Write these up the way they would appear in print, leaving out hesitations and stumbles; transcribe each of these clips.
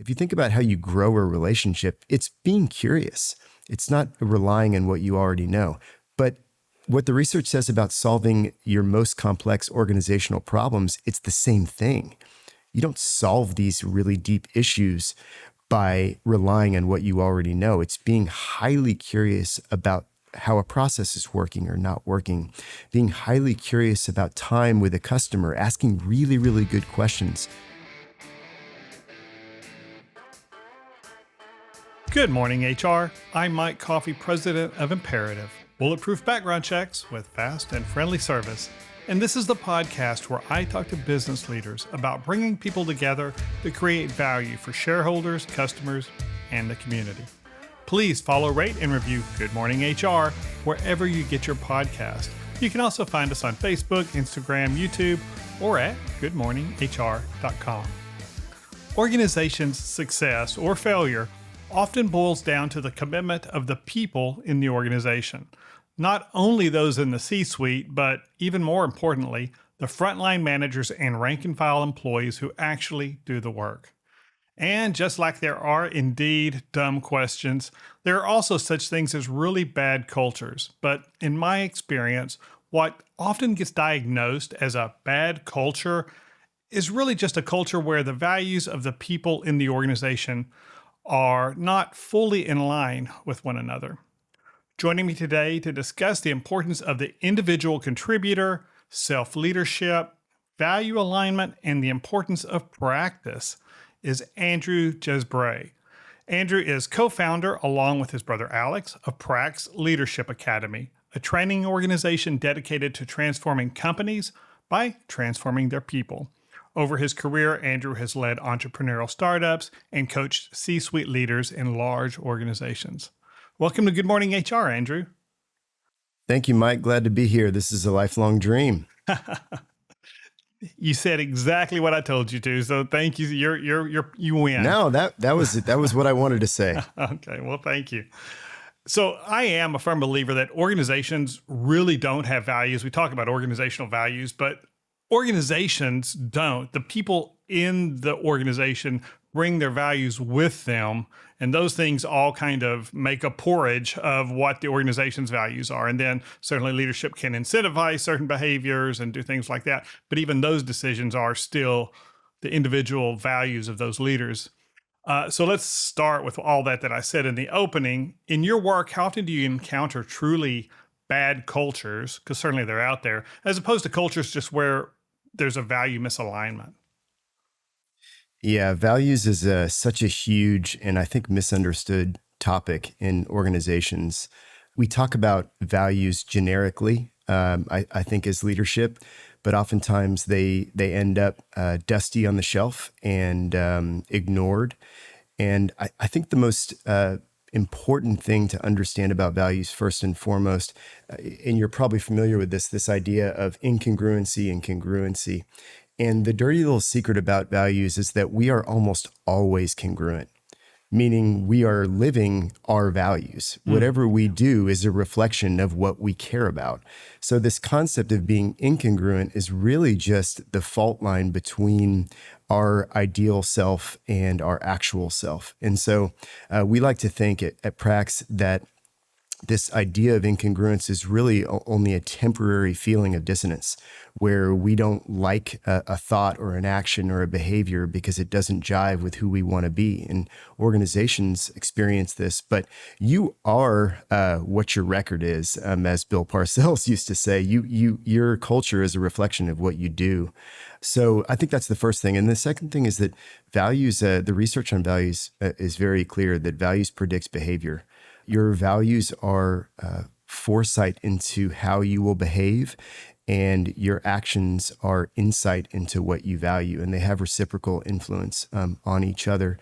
If you think about how you grow a relationship, it's being curious. It's not relying on what you already know. But what the research says about solving your most complex organizational problems, it's the same thing. You don't solve these really deep issues by relying on what you already know. It's being highly curious about how a process is working or not working, being highly curious about time with a customer, asking really, really good questions. Good morning, HR. I'm Mike Coffey, president of Imperative, bulletproof background checks with fast and friendly service. And this is the podcast where I talk to business leaders about bringing people together to create value for shareholders, customers, and the community. Please follow, rate, and review Good Morning HR wherever you get your podcast. You can also find us on Facebook, Instagram, YouTube, or at goodmorninghr.com. Organizations' success or failure often boils down to the commitment of the people in the organization. Not only those in the C-suite, but even more importantly, the frontline managers and rank and file employees who actually do the work. And just like there are indeed dumb questions, there are also such things as really bad cultures. But in my experience, what often gets diagnosed as a bad culture is really just a culture where the values of the people in the organization are not fully in line with one another. Joining me today to discuss the importance of the individual contributor, self-leadership, value alignment, and the importance of practice is Andrew Geesbreght. Andrew is co-founder, along with his brother Alex, of PRAX Leadership Academy, a training organization dedicated to transforming companies by transforming their people. Over his career, Andrew has led entrepreneurial startups and coached C-suite leaders in large organizations. Welcome to Good Morning HR, Andrew. Thank you, Mike. Glad to be here. This is a lifelong dream. You said exactly what I told you to, so thank you. You win. No, that was what I wanted to say. Okay, well, thank you. So I am a firm believer that organizations really don't have values. We talk about organizational values, but organizations don't. The people in the organization bring their values with them, and those things all kind of make a porridge of what the organization's values are. And then certainly leadership can incentivize certain behaviors and do things like that. But even those decisions are still the individual values of those leaders. So let's start with all that I said in the opening. In your work, how often do you encounter truly bad cultures, because certainly they're out there, as opposed to cultures just where there's a value misalignment? Yeah, values is such a huge and I think misunderstood topic in organizations. We talk about values generically, I think, as leadership, but oftentimes they end up dusty on the shelf and ignored. And I think the most important thing to understand about values, first and foremost, and you're probably familiar with this idea of incongruency and congruency. And the dirty little secret about values is that we are almost always congruent, meaning we are living our values. Whatever we do is a reflection of what we care about. So this concept of being incongruent is really just the fault line between our ideal self and our actual self. And so we like to think at PRAX that this idea of incongruence is really only a temporary feeling of dissonance, where we don't like a thought or an action or a behavior because it doesn't jive with who we want to be. And organizations experience this, but you are what your record is, as Bill Parcells used to say. Your culture is a reflection of what you do. So I think that's the first thing. And the second thing is that values, the research on values is very clear that values predicts behavior. Your values are foresight into how you will behave, and your actions are insight into what you value, and they have reciprocal influence on each other.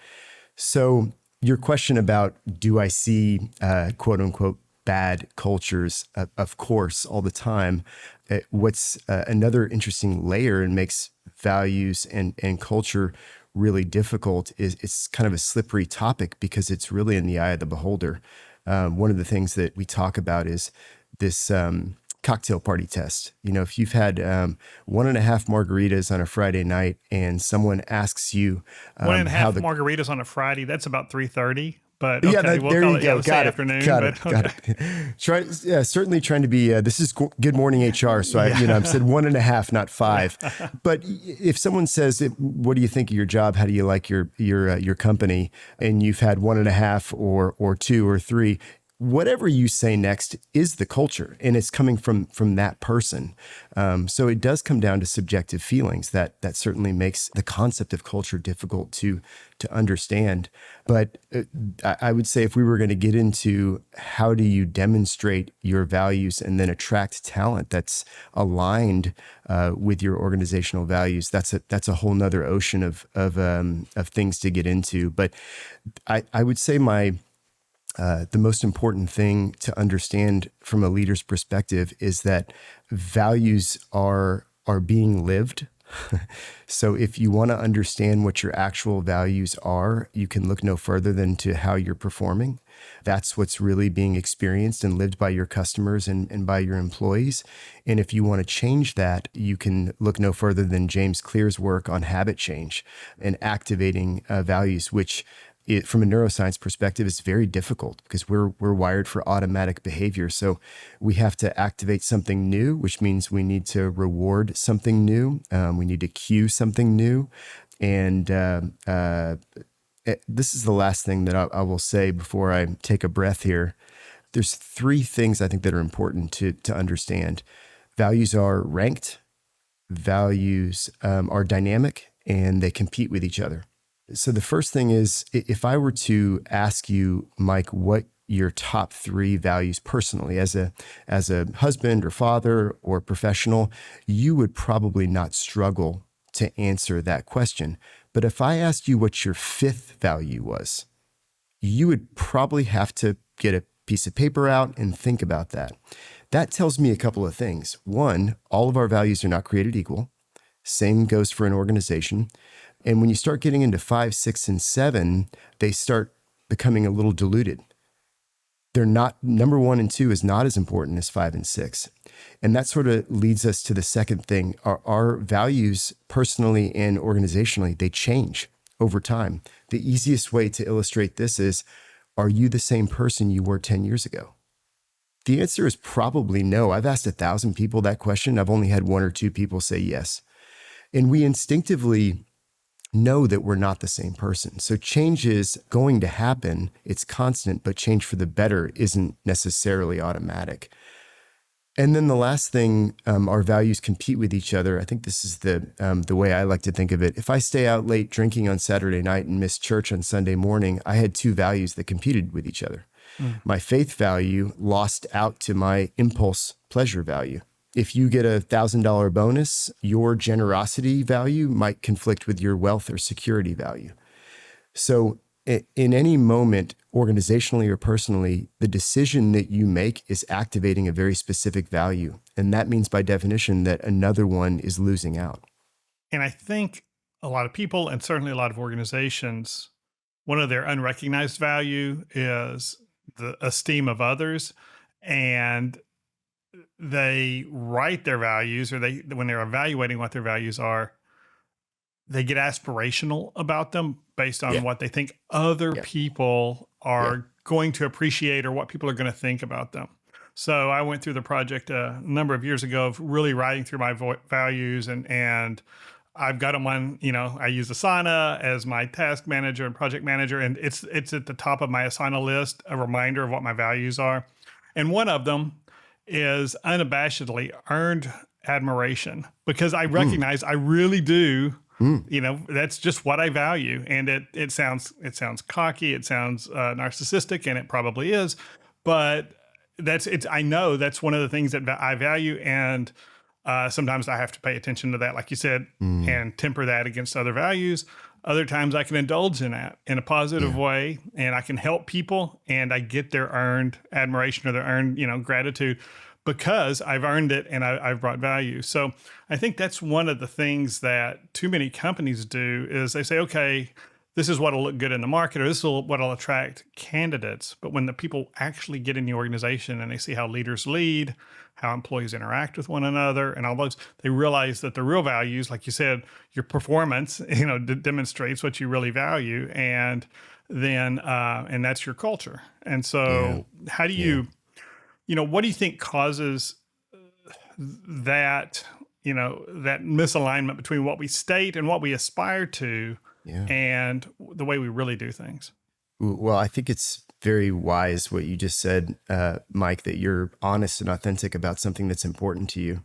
So your question about, do I see quote unquote bad cultures? Of course, all the time. What's another interesting layer and makes values and culture really difficult is it's kind of a slippery topic because it's really in the eye of the beholder. One of the things that we talk about is this cocktail party test. If you've had 1.5 margaritas on a Friday night and someone asks you One and a how half the margaritas on a Friday, that's about 3:30. But yeah, okay, we'll there call you it, go. let's say Got it. afternoon. Got But it. Got it. Certainly trying to be. This is Good Morning HR, so Yeah. I've said 1.5, not 5. But if someone says, "What do you think of your job? How do you like your company?" and you've had 1.5 or 2 or 3. Whatever you say next is the culture, and it's coming from that person. So it does come down to subjective feelings. That certainly makes the concept of culture difficult to understand. But I would say if we were going to get into how do you demonstrate your values and then attract talent that's aligned with your organizational values, that's a whole nother ocean of things to get into. But I would say the most important thing to understand from a leader's perspective is that values are being lived. So if you want to understand what your actual values are, you can look no further than to how you're performing. That's what's really being experienced and lived by your customers and by your employees. And if you want to change that, you can look no further than James Clear's work on habit change and activating values, which from a neuroscience perspective, it's very difficult because we're wired for automatic behavior. So we have to activate something new, which means we need to reward something new. We need to cue something new. And this is the last thing that I will say before I take a breath here. There's 3 things I think that are important to understand. Values are ranked, values are dynamic, and they compete with each other. So the first thing is, if I were to ask you, Mike, what your top 3 values personally as a husband or father or professional, you would probably not struggle to answer that question. But if I asked you what your 5th value was, you would probably have to get a piece of paper out and think about that. That tells me a couple of things. One, all of our values are not created equal. Same goes for an organization. And when you start getting into 5, 6, and 7, they start becoming a little diluted. They're not, number 1 and 2 is not as important as 5 and 6. And that sort of leads us to the second thing. Our values personally and organizationally, they change over time. The easiest way to illustrate this is, are you the same person you were 10 years ago? The answer is probably no. I've asked 1,000 people that question. I've only had 1 or 2 people say yes. And we instinctively know that we're not the same person. So change is going to happen. It's constant, but change for the better isn't necessarily automatic. And then the last thing, our values compete with each other. I think this is the way I like to think of it. If I stay out late drinking on Saturday night and miss church on Sunday morning, I had 2 values that competed with each other. My faith value lost out to my impulse pleasure value. If you get a $1,000 bonus, your generosity value might conflict with your wealth or security value. So in any moment, organizationally or personally, the decision that you make is activating a very specific value. And that means by definition that another one is losing out. And I think a lot of people, and certainly a lot of organizations, one of their unrecognized value is the esteem of others. And they write their values, or when they're evaluating what their values are, they get aspirational about them based on what they think other people are going to appreciate or what people are going to think about them. So I went through the project a number of years ago of really writing through my values, and I've got them on, I use Asana as my task manager and project manager, and it's at the top of my Asana list, a reminder of what my values are. And one of them is unabashedly earned admiration, because I recognize I really do. That's just what I value. And it sounds cocky, it sounds narcissistic, and it probably is, but I know that's one of the things that I value. And sometimes I have to pay attention to that, like you said, and temper that against other values. Other times I can indulge in that in a positive way, and I can help people, and I get their earned admiration or their earned, gratitude, because I've earned it and I've brought value. So I think that's one of the things that too many companies do is they say, okay, this is what'll look good in the market, or this is what'll attract candidates. But when the people actually get in the organization and they see how leaders lead, how employees interact with one another, and all those, they realize that the real values, like you said, your performance, demonstrates what you really value, and then and that's your culture. And Yeah. so, how do Yeah. what do you think causes that, that misalignment between what we state and what we aspire to Yeah. and the way we really do things? Well, I think it's very wise what you just said, Mike, that you're honest and authentic about something that's important to you.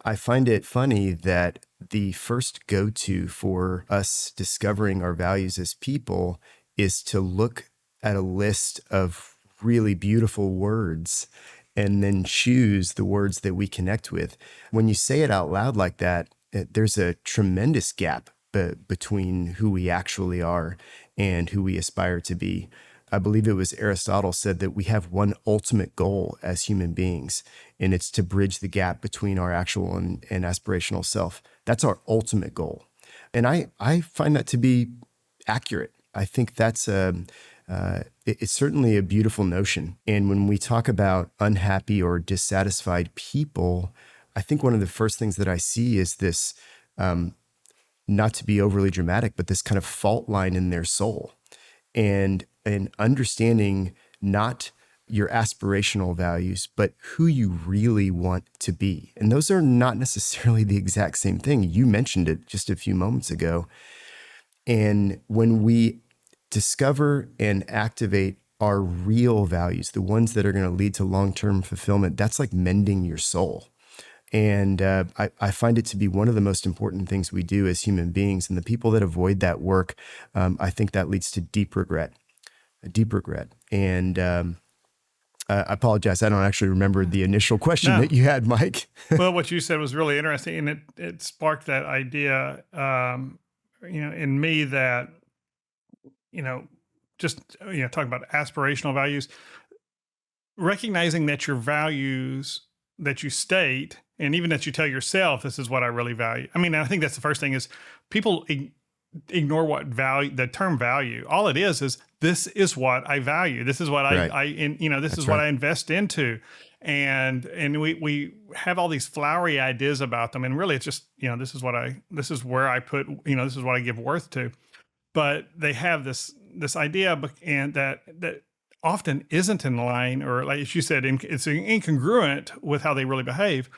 I find it funny that the first go-to for us discovering our values as people is to look at a list of really beautiful words and then choose the words that we connect with. When you say it out loud like that, there's a tremendous gap between who we actually are and who we aspire to be. I believe it was Aristotle said that we have one ultimate goal as human beings, and it's to bridge the gap between our actual and aspirational self. That's our ultimate goal. And I find that to be accurate. I think that's it's certainly a beautiful notion. And when we talk about unhappy or dissatisfied people, I think one of the first things that I see is this, not to be overly dramatic, but this kind of fault line in their soul, and understanding not your aspirational values, but who you really want to be. And those are not necessarily the exact same thing. You mentioned it just a few moments ago. And when we discover and activate our real values, the ones that are going to lead to long-term fulfillment, that's like mending your soul. And I find it to be one of the most important things we do as human beings. And the people that avoid that work, I think that leads to deep regret. And I apologize. I don't actually remember the initial question No. that you had, Mike. Well, what you said was really interesting, and it sparked that idea, in me that, just, talking about aspirational values, recognizing that your values that you state, and even that you tell yourself, this is what I really value. I mean, I think that's the first thing is people ignore what value, the term value. All it is this is what I value. This is what Right. this is what I invest into. And we have all these flowery ideas about them. And really it's just, this is where I put, this is what I give worth to. But they have this idea, and that often isn't in line, or like as you said, it's incongruent with how they really behave.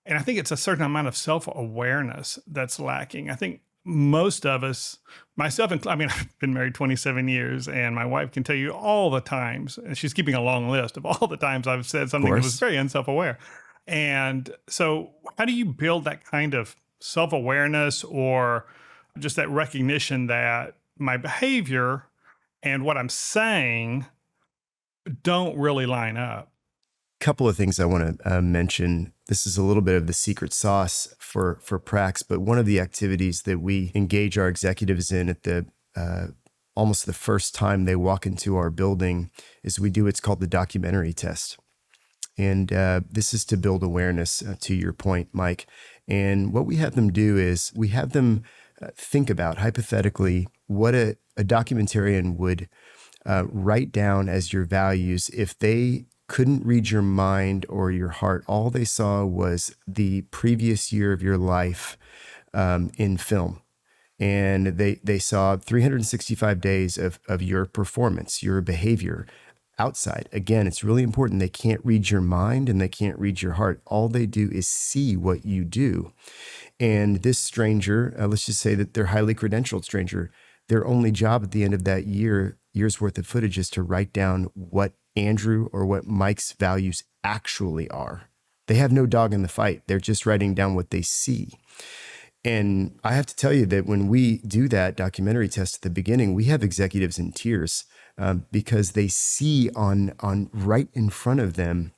And I think it's a certain amount of self-awareness that's lacking. I think most of us, myself included, I mean, I've been married 27 years, and my wife can tell you all the times, and she's keeping a long list of all the times I've said something that was very unself-aware. And so how do you build that kind of self-awareness, or just that recognition that my behavior and what I'm saying don't really line up? Couple of things I want to mention. This is a little bit of the secret sauce for PRAX, but one of the activities that we engage our executives in at the almost the first time they walk into our building is we do what's called the documentary test. And this is to build awareness, to your point, Mike. And what we have them do is we have them think about, hypothetically, what a documentarian would write down as your values if they couldn't read your mind or your heart. All they saw was the previous year of your life in film. And they saw 365 days of your performance, your behavior outside. Again, it's really important. They can't read your mind and they can't read your heart. All they do is see what you do. And this stranger, let's just say that they're highly credentialed stranger, their only job at the end of that year's worth of footage is to write down what Andrew or what Mike's values actually are. They have no dog in the fight. They're just writing down what they see. And I have to tell you that when we do that documentary test at the beginning, we have executives in tears because they see on right in front of them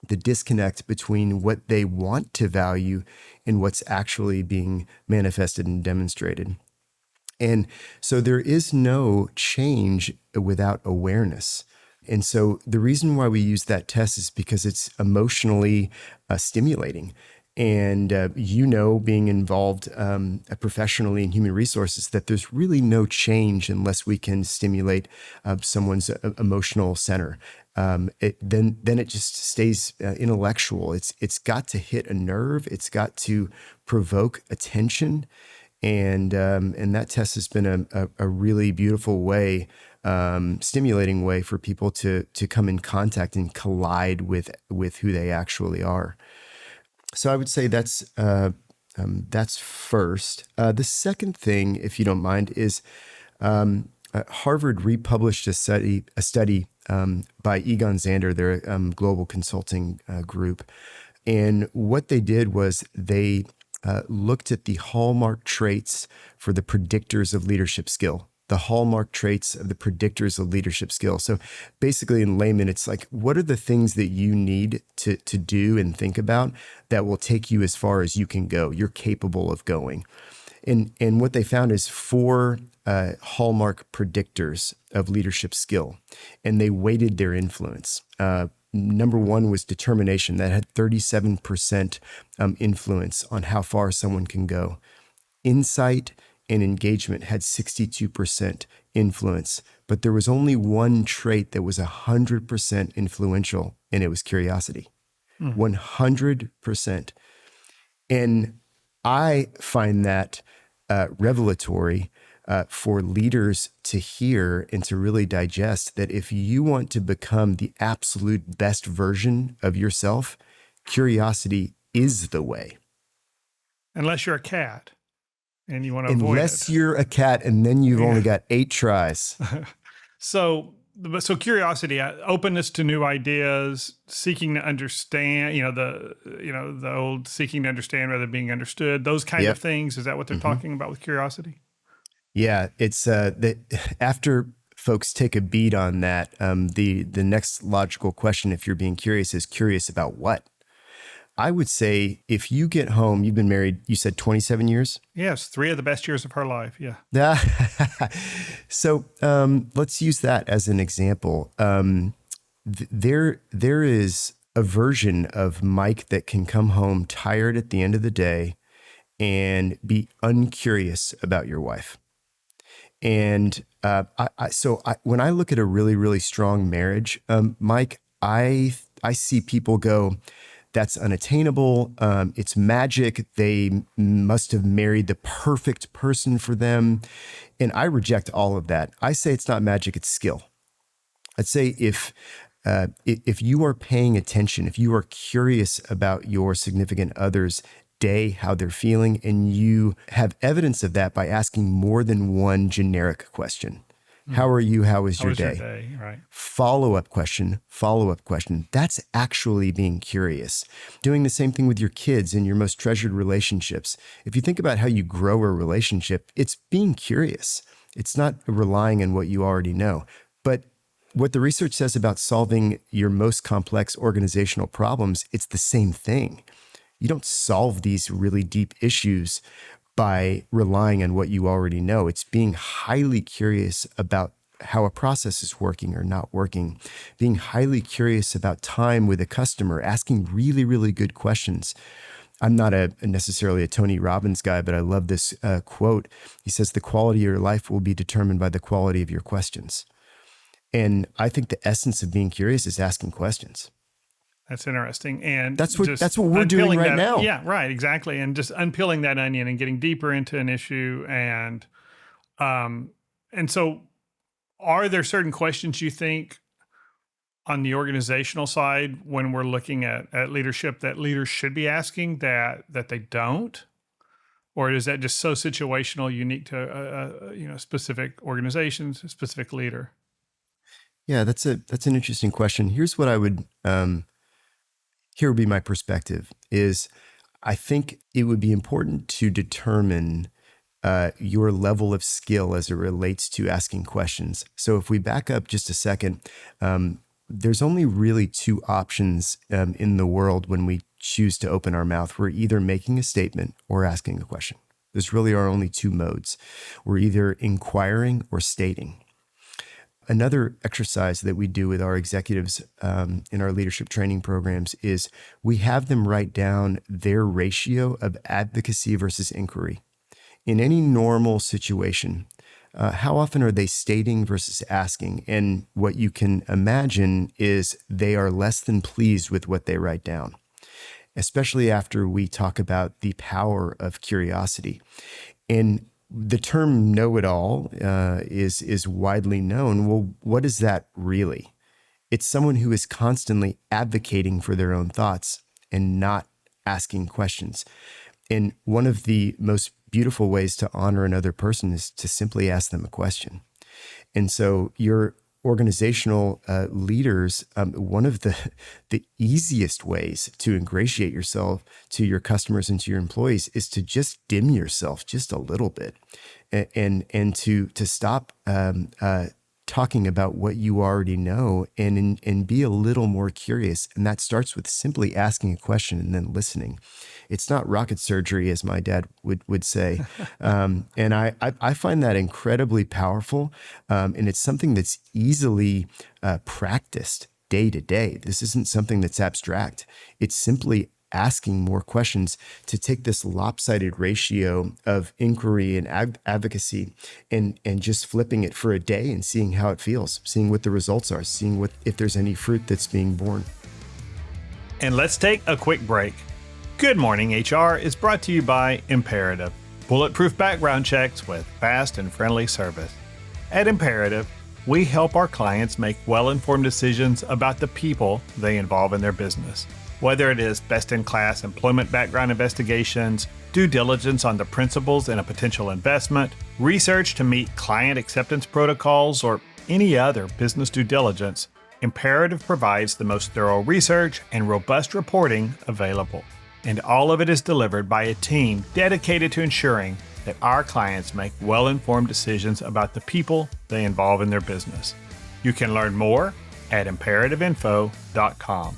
the disconnect between what they want to value and what's actually being manifested and demonstrated. And so there is no change without awareness. And so the reason why we use that test is because it's emotionally stimulating. And being involved professionally in human resources, that there's really no change unless we can stimulate someone's emotional center. Then it just stays intellectual. It's got to hit a nerve. It's got to provoke attention, and that test has been a really beautiful way, stimulating way for people to come in contact and collide with who they actually are. So I would say that's first. The second thing, if you don't mind, is Harvard republished a study by Egon Zander, their global consulting group, and what they did was they looked at the hallmark traits for the predictors of leadership skill. The hallmark traits of the predictors of leadership skill. So basically in layman, it's like, what are the things that you need to do and think about that will take you as far as you can go, you're capable of going? And what they found is 4 hallmark predictors of leadership skill, and they weighted their influence. Number 1 was determination. That had 37% influence on how far someone can go. Insight and engagement had 62% influence, but there was only one trait that was 100% influential, and it was curiosity. 100%. And I find that revelatory for leaders to hear and to really digest, that if you want to become the absolute best version of yourself, curiosity is the way. Unless you're a cat and you want to avoid it. Unless you're a cat, and then you've only got 8 tries. So curiosity, openness to new ideas, seeking to understand, the old seeking to understand rather than being understood, those kind of things. Is that what they're talking about with curiosity? Yeah, it's after folks take a beat on that, the next logical question, if you're being curious, is curious about what? I would say if you get home, you've been married, you said 27 years? Yes, 3 of the best years of her life, yeah. So let's use that as an example. There is a version of Mike that can come home tired at the end of the day and be uncurious about your wife. And when I look at a really, really strong marriage, Mike, I see people go, that's unattainable. It's magic. They must have married the perfect person for them. And I reject all of that. I say it's not magic, it's skill. I'd say if you are paying attention, if you are curious about your significant other's day, how they're feeling, and you have evidence of that by asking more than one generic question. How are you? How was your day? Right. Follow-up question. That's actually being curious. Doing the same thing with your kids and your most treasured relationships. If you think about how you grow a relationship, it's being curious. It's not relying on what you already know. But what the research says about solving your most complex organizational problems, it's the same thing. You don't solve these really deep issues by relying on what you already know. It's being highly curious about how a process is working or not working, being highly curious about time with a customer, asking really, really good questions. I'm not necessarily a Tony Robbins guy, but I love this quote. He says, the quality of your life will be determined by the quality of your questions. And I think the essence of being curious is asking questions. That's interesting. And that's what we're doing right now. Yeah, right, exactly. And just unpeeling that onion and getting deeper into an issue. And so are there certain questions you think on the organizational side when we're looking at leadership that leaders should be asking that they don't? Or is that just so situational, unique to specific organizations, a specific leader? Yeah, that's an interesting question. Here's what I would here would be my perspective is I think it would be important to determine your level of skill as it relates to asking questions. So if we back up just a second, there's only really 2 options in the world when we choose to open our mouth. We're either making a statement or asking a question. There's really are only 2 modes. We're either inquiring or stating. Another exercise that we do with our executives in our leadership training programs is we have them write down their ratio of advocacy versus inquiry. In any normal situation, how often are they stating versus asking? And what you can imagine is they are less than pleased with what they write down, especially after we talk about the power of curiosity. And the term know-it-all is widely known. Well, what is that really? It's someone who is constantly advocating for their own thoughts and not asking questions. And one of the most beautiful ways to honor another person is to simply ask them a question. And so your organizational leaders, one of the easiest ways to ingratiate yourself to your customers and to your employees is to just dim yourself just a little bit, and to stop talking about what you already know and be a little more curious. And that starts with simply asking a question and then listening. It's not rocket surgery, as my dad would say. And I find that incredibly powerful. And it's something that's easily practiced day to day. This isn't something that's abstract. It's simply asking more questions to take this lopsided ratio of inquiry and advocacy and just flipping it for a day and seeing how it feels, seeing what the results are, seeing if there's any fruit that's being born. And let's take a quick break. Good Morning HR is brought to you by Imperative, bulletproof background checks with fast and friendly service. At Imperative, we help our clients make well-informed decisions about the people they involve in their business. Whether it is best-in-class employment background investigations, due diligence on the principals in a potential investment, research to meet client acceptance protocols, or any other business due diligence, Imperative provides the most thorough research and robust reporting available. And all of it is delivered by a team dedicated to ensuring that our clients make well-informed decisions about the people they involve in their business. You can learn more at imperativeinfo.com.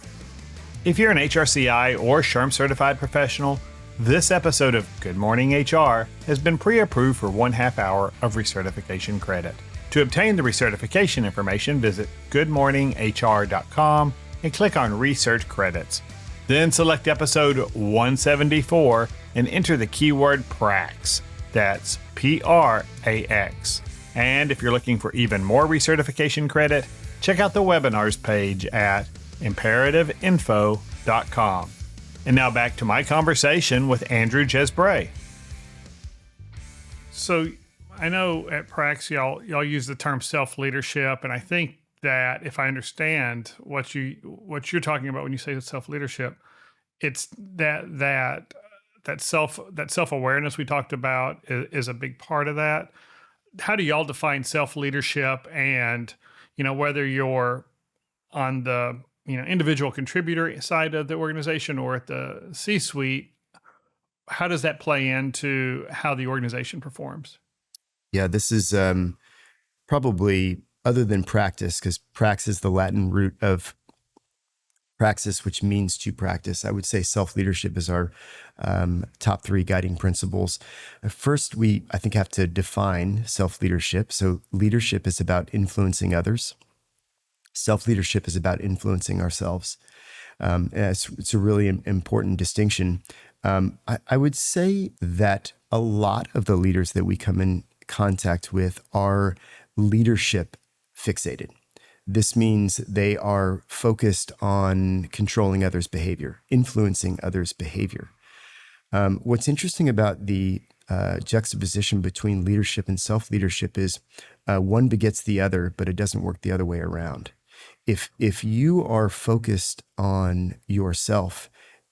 If you're an HRCI or SHRM certified professional, this episode of Good Morning HR has been pre-approved for 1/2 hour of recertification credit. To obtain the recertification information, visit goodmorninghr.com and click on Research Credits. Then select episode 174 and enter the keyword PRAX. That's PRAX. And if you're looking for even more recertification credit, check out the webinars page at imperativeinfo.com. And now back to my conversation with Andrew Geesbreght. So I know at PRAX y'all use the term self-leadership, and I think that if I understand what you're talking about when you say self-leadership, it's that self-awareness we talked about is a big part of that. How do y'all define self-leadership, and whether you're on the individual contributor side of the organization or at the C-suite, how does that play into how the organization performs? Yeah, this is probably, other than practice, because prax is the Latin root of praxis, which means to practice. I would say self-leadership is our top 3 guiding principles. First, we, I think, have to define self-leadership. So leadership is about influencing others. Self-leadership is about influencing ourselves. And it's a really important distinction. I would say that a lot of the leaders that we come in contact with are leadership fixated. This means they are focused on controlling others' behavior, influencing others' behavior. What's interesting about the juxtaposition between leadership and self-leadership is one begets the other, but it doesn't work the other way around. If you are focused on yourself,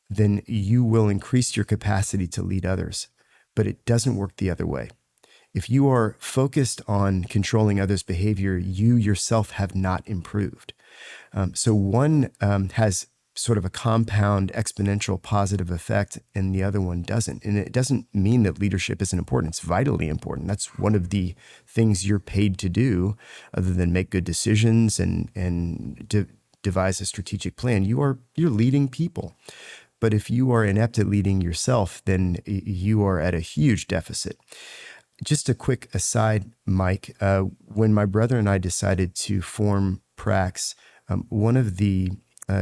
then you will increase your capacity to lead others, but it doesn't work the other way. If you are focused on controlling others' behavior, you yourself have not improved. So one has sort of a compound exponential positive effect and the other one doesn't. And it doesn't mean that leadership isn't important. It's vitally important. That's one of the things you're paid to do, other than make good decisions and devise a strategic plan. You're leading people. But if you are inept at leading yourself, then you are at a huge deficit. Just a quick aside, Mike. When my brother and I decided to form PRAX, one of the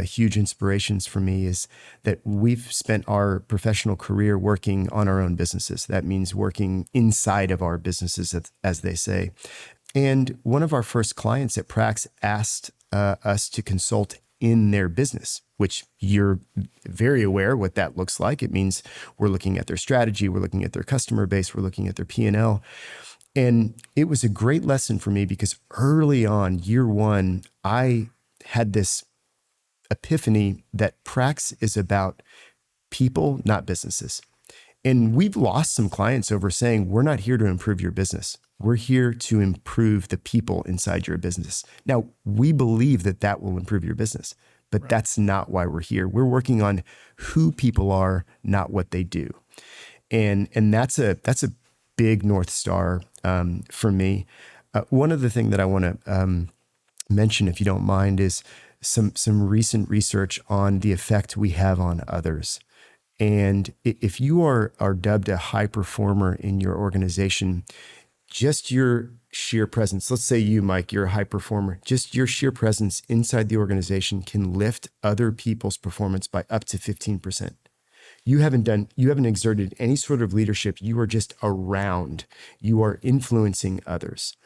huge inspirations for me is that we've spent our professional career working on our own businesses. That means working inside of our businesses, as they say. And one of our first clients at PRAX asked us to consult in their business, which you're very aware what that looks like. It means we're looking at their strategy, we're looking at their customer base, we're looking at their P&L. And it was a great lesson for me because early on, year one, I had this epiphany that PRAX is about people, not businesses. And we've lost some clients over saying, we're not here to improve your business. We're here to improve the people inside your business. Now, we believe that that will improve your business, but that's not why we're here. We're working on who people are, not what they do. And that's a big North Star for me. One other thing that I want to mention, if you don't mind, is some recent research on the effect we have on others. And if you are dubbed a high performer in your organization, just your sheer presence, let's say you, Mike, you're a high performer, just your sheer presence inside the organization can lift other people's performance by up to 15%. You haven't exerted any sort of leadership. You are just around. You are influencing others.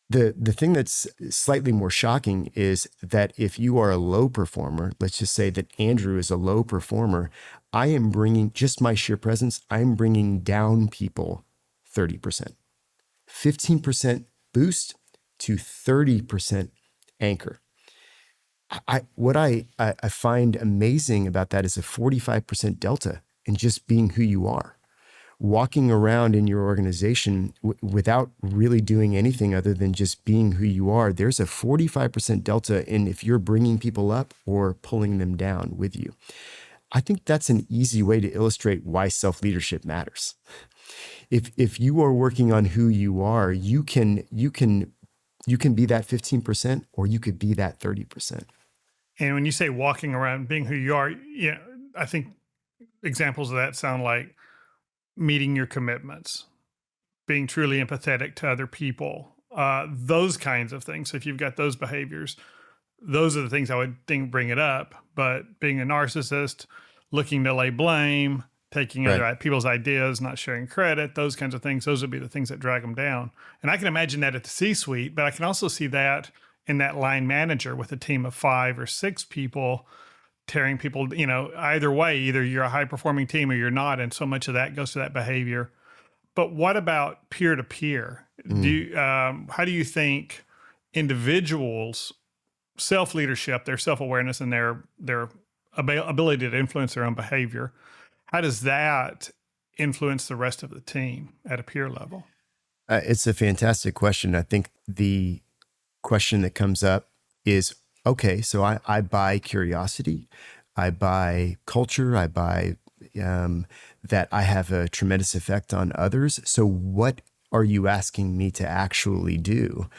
The thing that's slightly more shocking is that if you are a low performer, let's just say that Andrew is a low performer, I am bringing, just my sheer presence, I'm bringing down people 30%. 15% boost to 30% anchor. What I find amazing about that is a 45% delta in just being who you are. Walking around in your organization without really doing anything other than just being who you are, there's a 45% delta in if you're bringing people up or pulling them down with you. I think that's an easy way to illustrate why self-leadership matters. If you are working on who you are, you can be that 15% or you could be that 30%. And when you say walking around being who you are, I think examples of that sound like meeting your commitments, being truly empathetic to other people, those kinds of things. So if you've got those behaviors, those are the things I would think bring it up. But being a narcissist, looking to lay blame, taking other people's ideas, not sharing credit, those kinds of things, those would be the things that drag them down. And I can imagine that at the C-suite, but I can also see that in that line manager with a team of 5 or 6 people tearing people, either way, either you're a high performing team or you're not. And so much of that goes to that behavior. But what about peer to peer? How do you think individuals' self-leadership, their self-awareness and their ability to influence their own behavior, how does that influence the rest of the team at a peer level? It's a fantastic question. I think the question that comes up is, okay, so I buy curiosity, I buy culture, I buy that I have a tremendous effect on others. So what are you asking me to actually do?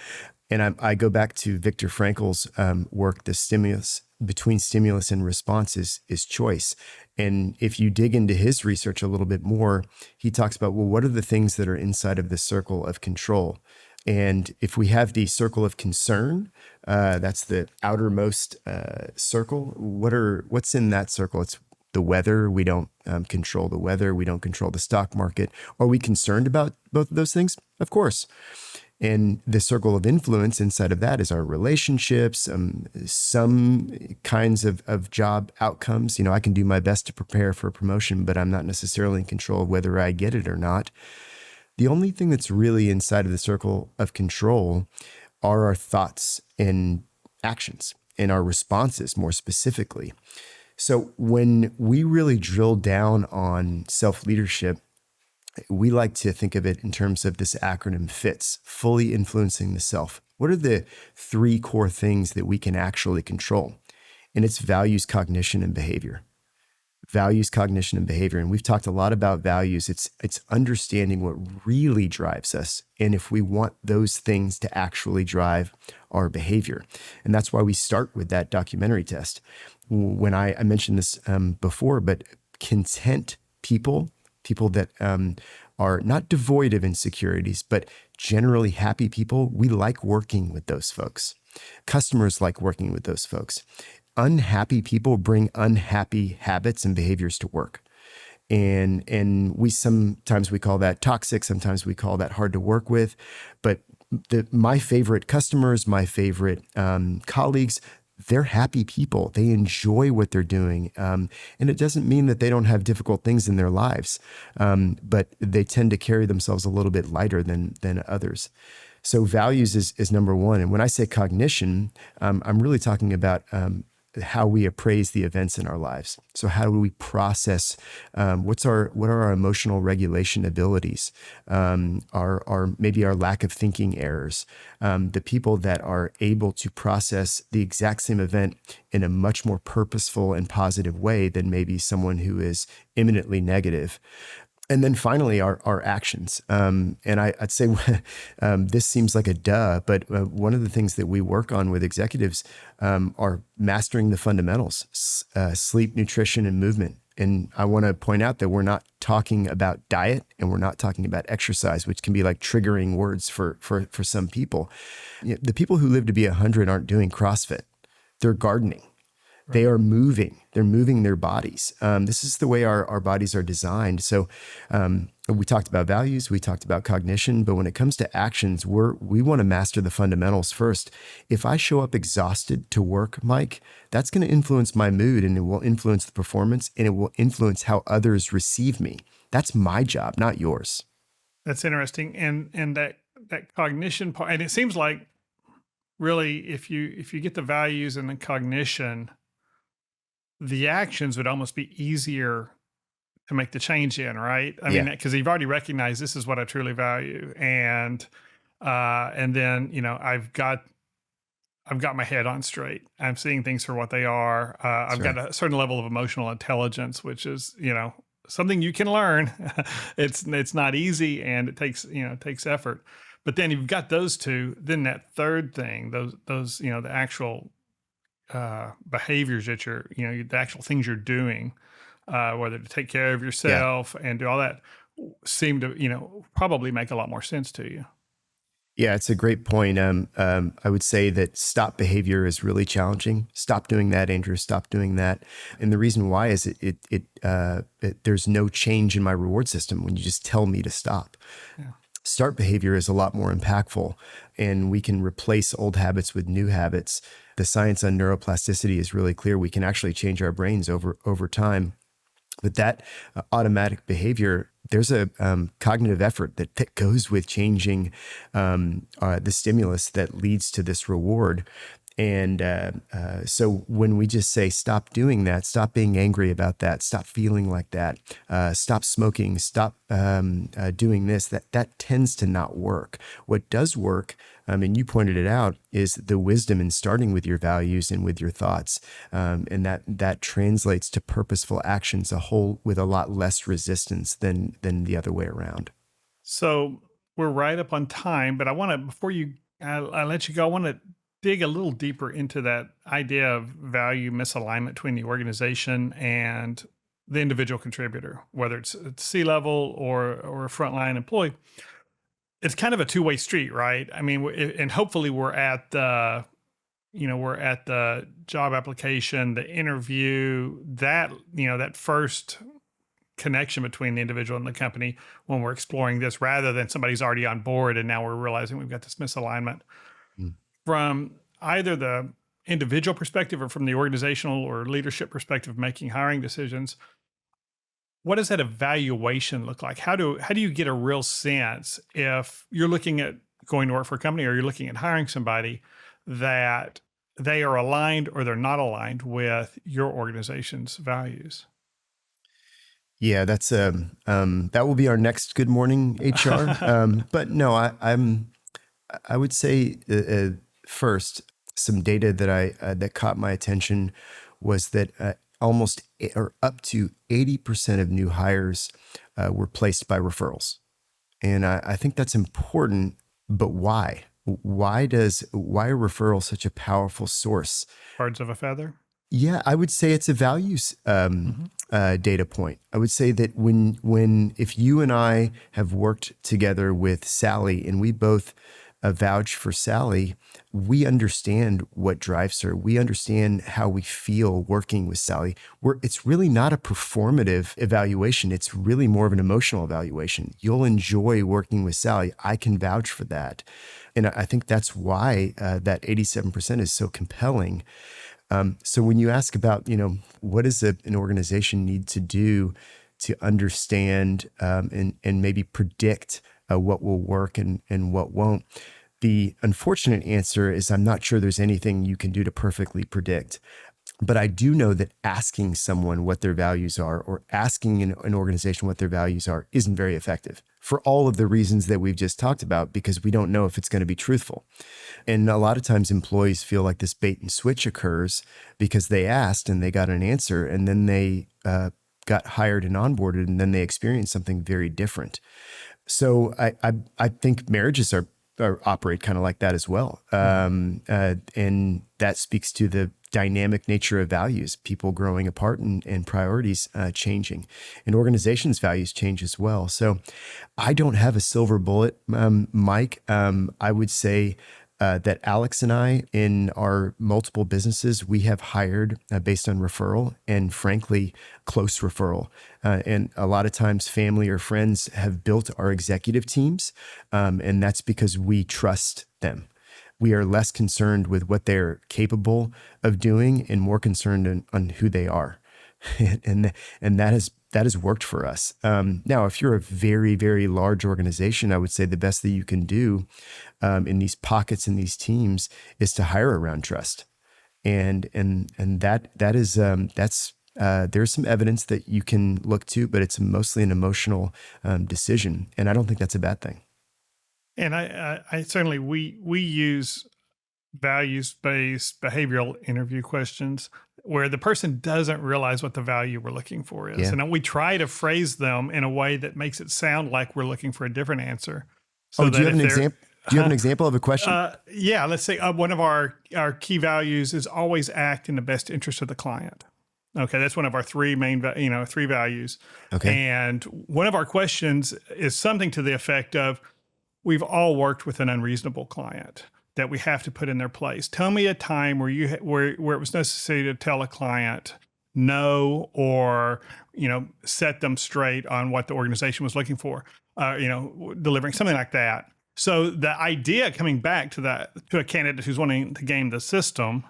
And I go back to Viktor Frankl's work, the stimulus between stimulus and response is choice. And if you dig into his research a little bit more, he talks about, well, what are the things that are inside of the circle of control? And if we have the circle of concern, that's the outermost circle. What's in that circle? It's the weather. We don't control the weather. We don't control the stock market. Are we concerned about both of those things? Of course. And the circle of influence inside of that is our relationships, some kinds of job outcomes. I can do my best to prepare for a promotion, but I'm not necessarily in control of whether I get it or not. The only thing that's really inside of the circle of control are our thoughts and actions and our responses more specifically. So when we really drill down on self-leadership, we like to think of it in terms of this acronym FITS, fully influencing the self. What are the 3 core things that we can actually control? And it's values, cognition, and behavior. Values, cognition, and behavior. And we've talked a lot about values. It's understanding what really drives us. And if we want those things to actually drive our behavior. And that's why we start with that documentary test. When I mentioned this before, but content people that are not devoid of insecurities, but generally happy people, we like working with those folks. Customers like working with those folks. Unhappy people bring unhappy habits and behaviors to work. And we sometimes we call that toxic, sometimes we call that hard to work with. But my favorite customers, my favorite colleagues, they're happy people. They enjoy what they're doing. And it doesn't mean that they don't have difficult things in their lives, but they tend to carry themselves a little bit lighter than others. So values is number one. And when I say cognition, I'm really talking about how we appraise the events in our lives. So how do we process what are our emotional regulation abilities, our maybe our lack of thinking errors, the people that are able to process the exact same event in a much more purposeful and positive way than maybe someone who is imminently negative. And then finally, our actions. And I'd say this seems like a duh, but one of the things that we work on with executives are mastering the fundamentals, sleep, nutrition, and movement. And I want to point out that we're not talking about diet and we're not talking about exercise, which can be like triggering words for some people. The people who live to be 100 aren't doing CrossFit. They're gardening. They are moving. They're moving their bodies. This is the way our bodies are designed. So we talked about values, we talked about cognition, but when it comes to actions, we want to master the fundamentals first. If I show up exhausted to work, Mike, that's going to influence my mood and it will influence the performance and it will influence how others receive me. That's my job, not yours. That's interesting. And that cognition part, and it seems like really if you get the values and the cognition, the actions would almost be easier to make the change in, right? I mean, because you've already recognized this is what I truly value, and then I've got my head on straight. I'm seeing things for what they are. I've got a certain level of emotional intelligence, which is something you can learn. It's not easy, and it takes effort. But then you've got those two. Then that third thing, those the actual behaviors that the actual things you're doing, whether to take care of yourself and do all that, seem to probably make a lot more sense to you. Yeah, it's a great point. I would say that stop behavior is really challenging. Stop doing that, Andrew. Stop doing that. And the reason why is there's no change in my reward system when you just tell me to stop. Yeah. Start behavior is a lot more impactful, and we can replace old habits with new habits. The science on neuroplasticity is really clear. We can actually change our brains over time. But that automatic behavior, there's a cognitive effort that goes with changing the stimulus that leads to this reward. And so when we just say, stop doing that, stop being angry about that, stop feeling like that, stop smoking, stop doing this, that tends to not work. What does work, and you pointed it out, is the wisdom in starting with your values and with your thoughts. And that translates to purposeful actions with a lot less resistance than the other way around. So we're right up on time, but I want to, before I let you go, I want to dig a little deeper into that idea of value misalignment between the organization and the individual contributor, whether it's at C-level or a frontline employee. It's kind of a two-way street, right? I mean, and hopefully we're at the job application, the interview, that first connection between the individual and the company when we're exploring this, rather than somebody's already on board and now we're realizing we've got this misalignment. From either the individual perspective or from the organizational or leadership perspective, making hiring decisions, what does that evaluation look like? How do you get a real sense if you're looking at going to work for a company or you're looking at hiring somebody that they are aligned or they're not aligned with your organization's values? Yeah, that's that will be our next Good Morning HR. But no, I would say first, some data that caught my attention was that almost or up to 80% of new hires were placed by referrals, and I think that's important. But why? Why are referrals such a powerful source? Birds of a feather. Yeah, I would say it's a values data point. I would say that if you and I have worked together with Sally and we both vouch for Sally, we understand what drives her. We understand how we feel working with Sally. It's really not a performative evaluation. It's really more of an emotional evaluation. You'll enjoy working with Sally. I can vouch for that. And I think that's why that 87% is so compelling. So when you ask about, what does an organization need to do to understand and maybe predict what will work and what won't, the unfortunate answer is I'm not sure there's anything you can do to perfectly predict. But I do know that asking someone what their values are or asking an organization what their values are isn't very effective for all of the reasons that we've just talked about, because we don't know if it's going to be truthful. And a lot of times employees feel like this bait and switch occurs because they asked and they got an answer and then they got hired and onboarded and then they experienced something very different. So I think marriages operate kind of like that as well. And that speaks to the dynamic nature of values, people growing apart and priorities changing. And organizations' values change as well. So I don't have a silver bullet, Mike. I would say that Alex and I, in our multiple businesses, we have hired based on referral and frankly, close referral. And a lot of times family or friends have built our executive teams. And that's because we trust them. We are less concerned with what they're capable of doing and more concerned on who they are. and that has worked for us. Now, if you're a very, very large organization, I would say the best that you can do in these pockets, in these teams, is to hire around trust. And that is there's some evidence that you can look to, but it's mostly an emotional decision. And I don't think that's a bad thing. And I certainly, we use values-based behavioral interview questions where the person doesn't realize what the value we're looking for is. Yeah. And we try to phrase them in a way that makes it sound like we're looking for a different answer. So do you have an example? Do you have an example of a question? Yeah, let's say one of our key values is always act in the best interest of the client. Okay, that's one of our three main, three values. Okay. And one of our questions is something to the effect of, we've all worked with an unreasonable client that we have to put in their place. Tell me a time where where it was necessary to tell a client no, or set them straight on what the organization was looking for, delivering something like that. So the idea coming back to a candidate who's wanting to game the system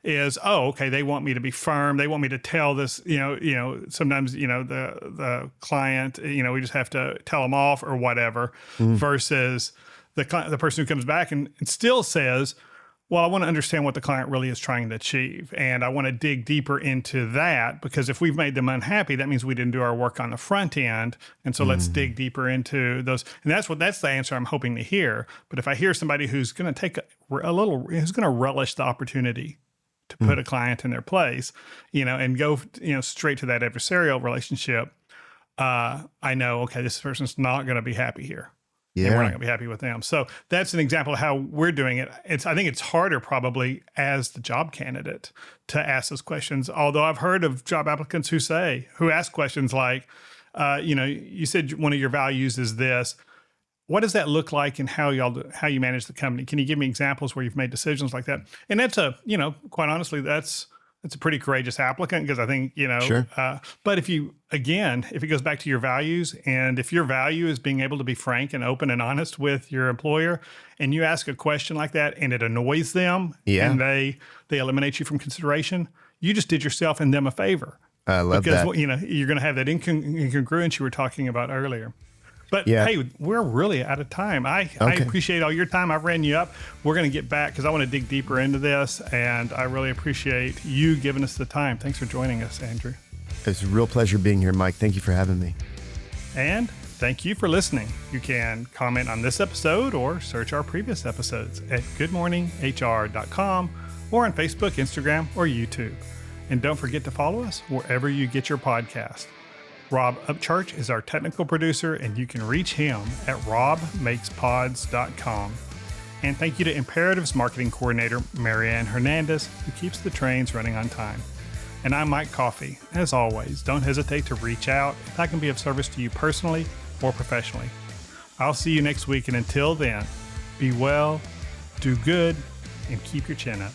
is, okay, they want me to be firm. They want me to tell this, sometimes, the client, we just have to tell them off or whatever, versus the person who comes back and still says, well, I want to understand what the client really is trying to achieve. And I want to dig deeper into that, because if we've made them unhappy, that means we didn't do our work on the front end. And so let's dig deeper into those. And that's the answer I'm hoping to hear. But if I hear somebody who's going to take who's going to relish the opportunity to put a client in their place, and go, straight to that adversarial relationship, I know, okay, this person's not going to be happy here. Yeah. And we're not going to be happy with them. So that's an example of how we're doing it. I think it's harder probably as the job candidate to ask those questions. Although I've heard of job applicants who ask questions like, you said one of your values is this. What does that look like, and how you manage the company? Can you give me examples where you've made decisions like that? And that's quite honestly, that's a pretty courageous applicant, because I think, Sure. But if it goes back to your values, and if your value is being able to be frank and open and honest with your employer, and you ask a question like that and it annoys them, and they eliminate you from consideration, you just did yourself and them a favor. I love that. Because, you're going to have that incongruence you were talking about earlier. But hey, we're really out of time. I appreciate all your time. I've ran you up. We're going to get back because I want to dig deeper into this, and I really appreciate you giving us the time. Thanks for joining us, Andrew. It's a real pleasure being here, Mike. Thank you for having me. And thank you for listening. You can comment on this episode or search our previous episodes at goodmorninghr.com or on Facebook, Instagram, or YouTube. And don't forget to follow us wherever you get your podcast. Rob Upchurch is our technical producer, and you can reach him at robmakespods.com. And thank you to Imperative's marketing coordinator, Marianne Hernandez, who keeps the trains running on time. And I'm Mike Coffey. As always, don't hesitate to reach out if I can be of service to you personally or professionally. I'll see you next week, and until then, be well, do good, and keep your chin up.